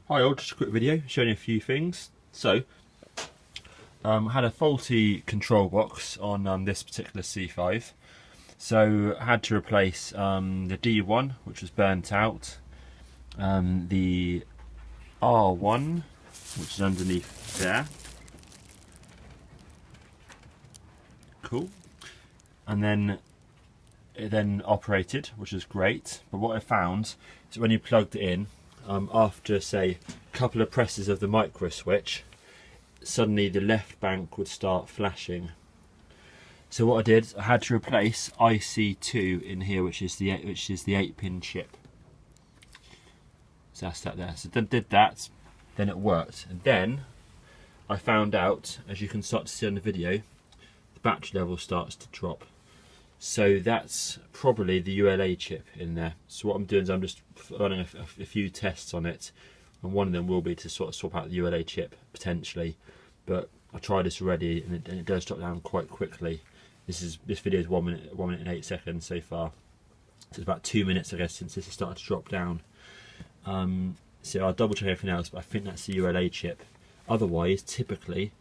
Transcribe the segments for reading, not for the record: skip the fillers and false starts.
Hi all, just a quick video showing you a few things. So, I had a faulty control box on this particular C5. So I had to replace the D1, which was burnt out, the R1, which is underneath there. Cool. And then it then operated, which is great. But what I found is when you plugged it in, after say a couple of presses of the micro switch, suddenly the left bank would start flashing. So what I did, I had to replace IC2 in here, which is the 8-pin chip. So that's that there. So then did that, then it worked, and then I found out, as you can start to see on the video, the battery level starts to drop. So that's probably the ULA chip in there. So what I'm doing is I'm just running a few tests on it, and one of them will be to sort of swap out the ULA chip potentially. But I tried this already, and it does drop down quite quickly. This video is 1 minute and 8 seconds so far. So it's about 2 minutes, I guess, since this has started to drop down. So I'll double check everything else, but I think that's the ULA chip. Otherwise, typically,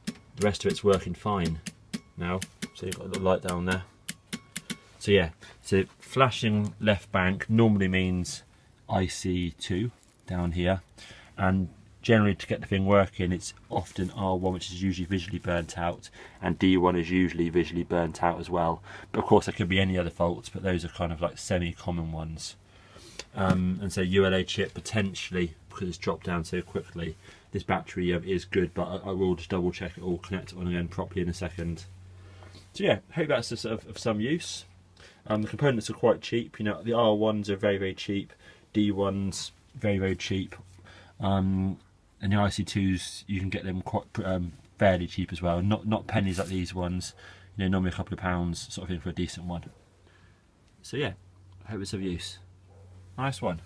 the rest of it's working fine now. So you've got a little light down there. So yeah, so flashing left bank normally means IC2 down here, and generally to get the thing working it's often R1, which is usually visually burnt out, and D1 is usually visually burnt out as well. But of course there could be any other faults, but those are kind of like semi-common ones. And so ULA chip potentially, because it's dropped down so quickly. This battery is good, but I will just double check it all, connect it on again properly in a second. So yeah, hope that's of some use. The components are quite cheap. You know, the R1s are very cheap, D1s very cheap, and the IC2s you can get them quite fairly cheap as well. Not pennies like these ones. You know, normally a couple of pounds sort of thing for a decent one. So yeah, I hope it's of use. Nice one.